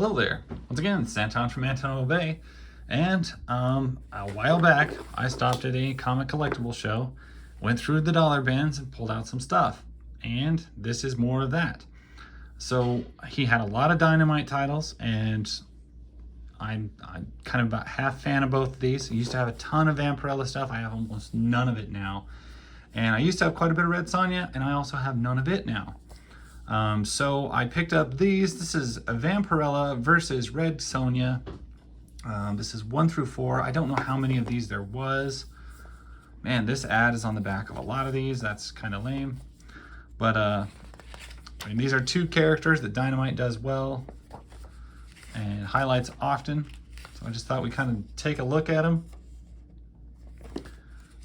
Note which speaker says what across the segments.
Speaker 1: Hello there. Once again, it's Anton from Anton Bay. And a while back, I stopped at a comic collectible show, went through the dollar bins and pulled out some stuff. And this is more of that. So he had a lot of Dynamite titles, and I'm kind of about half fan of both of these. I used to have a ton of Vampirella stuff. I have almost none of it now. And I used to have quite a bit of Red Sonja, and I also have none of it now. So I picked up these. This is a Vampirella versus Red Sonja. This is 1 through 4. I don't know how many of these there was. Man, this ad is on the back of a lot of these. That's kind of lame. But I mean, these are two characters that Dynamite does well and highlights often. So I just thought we'd kind of take a look at them.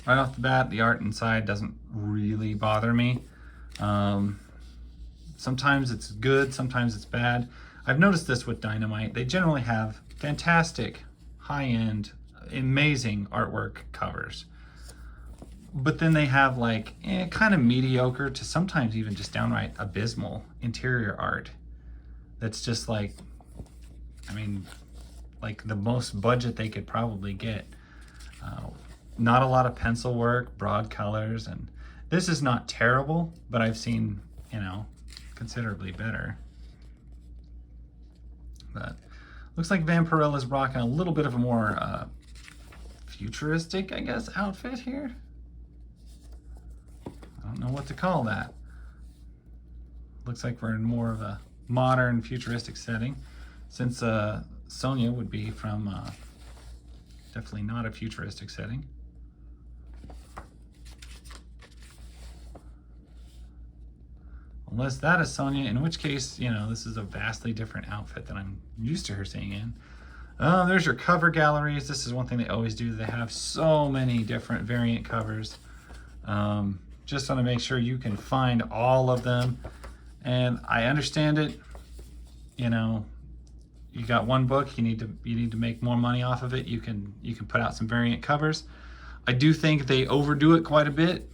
Speaker 1: Right off the bat, the art inside doesn't really bother me. Sometimes it's good, sometimes it's bad. I've noticed this with Dynamite. They generally have fantastic, high-end, amazing artwork covers. But then they have like kind of mediocre to sometimes even just downright abysmal interior art. That's just like, I mean, like the most budget they could probably get. Not a lot of pencil work, broad colors, and this is not terrible, but I've seen, you know, considerably better. But looks like Vampirella is rocking a little bit of a more futuristic, I guess, outfit here. I don't know what to call that. Looks like we're in more of a modern futuristic setting, since Sonja would be from definitely not a futuristic setting. Unless that is Sonja, in which case, you know, this is a vastly different outfit than I'm used to her seeing in. There's your cover galleries. This is one thing they always do. They have so many different variant covers. Just want to make sure you can find all of them. And I understand it. You know, you got one book, you need to make more money off of it. You can put out some variant covers. I do think they overdo it quite a bit.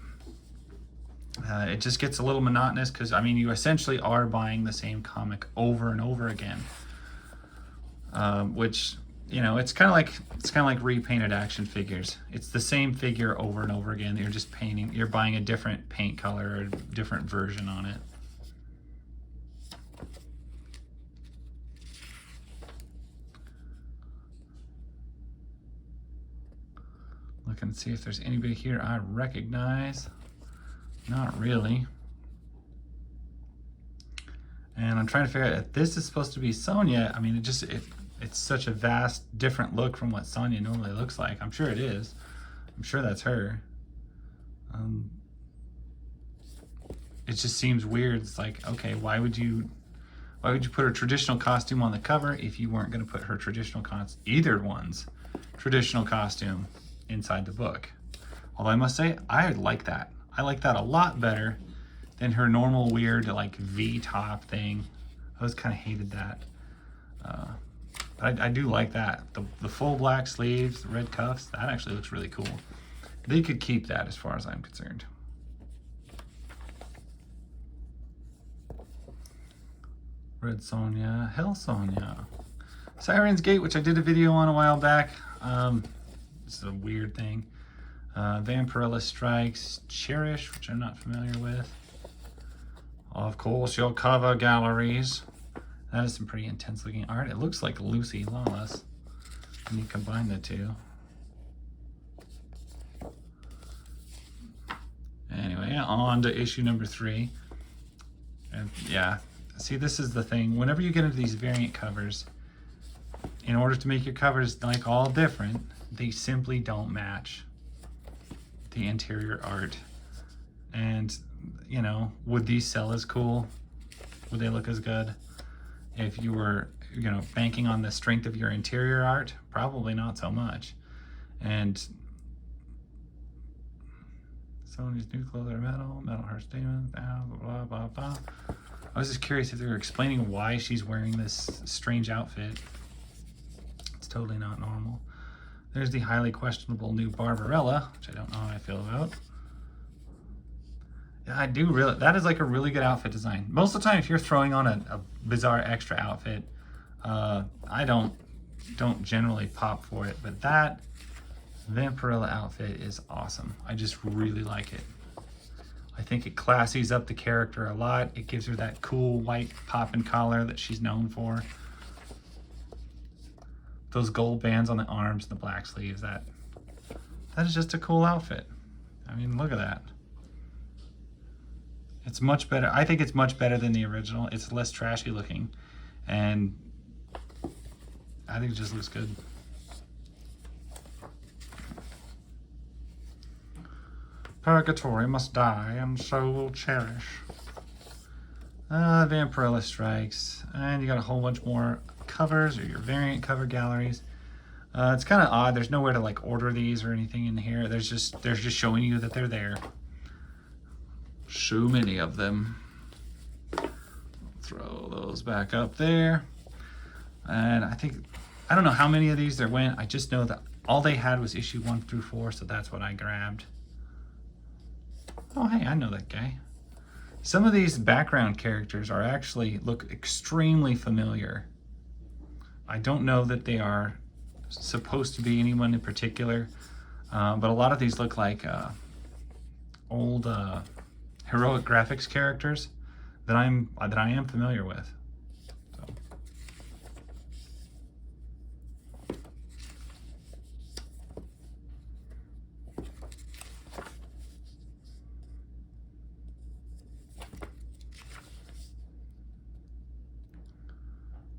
Speaker 1: It just gets a little monotonous because, I mean, you essentially are buying the same comic over and over again, which, you know, it's kind of like repainted action figures. It's the same figure over and over again. You're just painting, you're buying a different paint color or a different version on it. Look and see if there's anybody here I recognize. Not really. And I'm trying to figure out if this is supposed to be Sonja. I mean, it's such a vast different look from what Sonja normally looks like. I'm sure it is. I'm sure that's her. It just seems weird. It's like, okay, why would you put her traditional costume on the cover if you weren't going to put her either one's traditional costume inside the book? Although I must say, I like that. I like that a lot better than her normal weird like V-top thing. I always kind of hated that. I do like that. The full black sleeves, the red cuffs, that actually looks really cool. They could keep that as far as I'm concerned. Red Sonja, Hell Sonja. Siren's Gate, which I did a video on a while back. This is a weird thing. Vampirella Strikes, Cherish, which I'm not familiar with. Of course, your cover galleries. That is some pretty intense looking art. It looks like Lucy Lawless when you combine the two. Anyway, on to issue number 3. And yeah, see, this is the thing. Whenever you get into these variant covers, in order to make your covers like all different, they simply don't match the interior art. And, you know, would these sell as cool? Would they look as good if you were, you know, banking on the strength of your interior art? Probably not so much. And Sonja's new clothes are metal heart statement, blah, blah, blah, blah. I was just curious if they were explaining why she's wearing this strange outfit. It's totally not normal. There's the highly questionable new Vampirella, which I don't know how I feel about. Yeah, I do really, that is like a really good outfit design. Most of the time, if you're throwing on a bizarre extra outfit, I don't generally pop for it, but that Vampirella outfit is awesome. I just really like it. I think it classies up the character a lot. It gives her that cool white poppin' collar that she's known for. Those gold bands on the arms and the black sleeves, that is just a cool outfit. I mean, look at that. It's much better. I think it's much better than the original. It's less trashy looking, and I think it just looks good. Purgatory must die, and so will cherish. Vampirella strikes, and you got a whole bunch more covers or your variant cover galleries. It's kind of odd. There's nowhere to like order these or anything in here. They're just showing you that they're there. So many of them. Throw those back up there. And I don't know how many of these there went. I just know that all they had was issue 1 through 4, so that's what I grabbed. Oh, hey, I know that guy. Some of these background characters are actually look extremely familiar. I don't know that they are supposed to be anyone in particular, but a lot of these look like old heroic graphics characters that I am familiar with. So.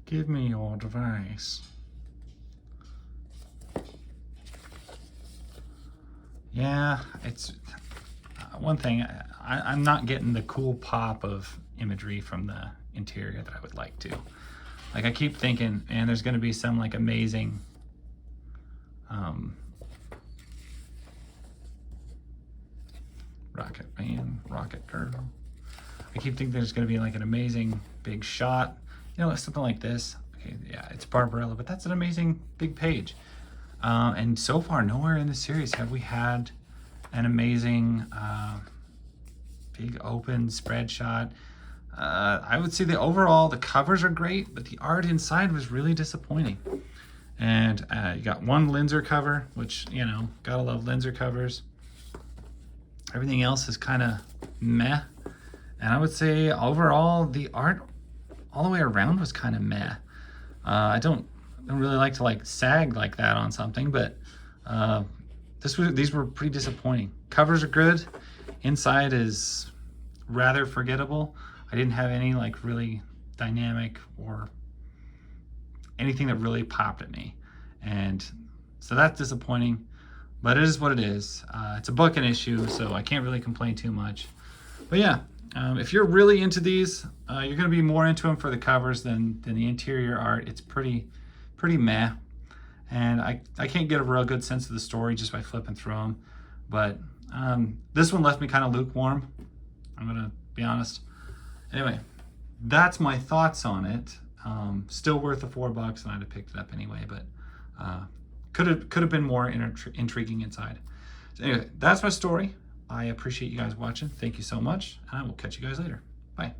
Speaker 1: Give me your device. Yeah, it's one thing. I'm not getting the cool pop of imagery from the interior that I would like to. Like, I keep thinking, and there's going to be some like amazing Rocket Man, Rocket Girl. I keep thinking there's going to be like an amazing big shot, you know, something like this. Okay, yeah, it's Vampirella, but that's an amazing big page. And so far, nowhere in the series have we had an amazing big open spread shot. I would say the covers are great, but the art inside was really disappointing. And you got one Linzer cover, which, you know, gotta love Linzer covers. Everything else is kind of meh. And I would say overall, the art all the way around was kind of meh. I don't really like to like sag like that on something, but these were pretty disappointing. Covers are good. Inside is rather forgettable. I didn't have any like really dynamic or anything that really popped at me, and so that's disappointing, but it is what it is. It's a book and issue, so I can't really complain too much. But yeah, if you're really into these, you're going to be more into them for the covers than the interior art. It's pretty meh, and I can't get a real good sense of the story just by flipping through them. But this one left me kind of lukewarm, I'm gonna be honest. Anyway, that's my thoughts on it. Still worth the $4, and I'd have picked it up anyway, but could have been more intriguing inside. So anyway, that's my story. I appreciate you guys watching. Thank you so much, and I will catch you guys later. Bye.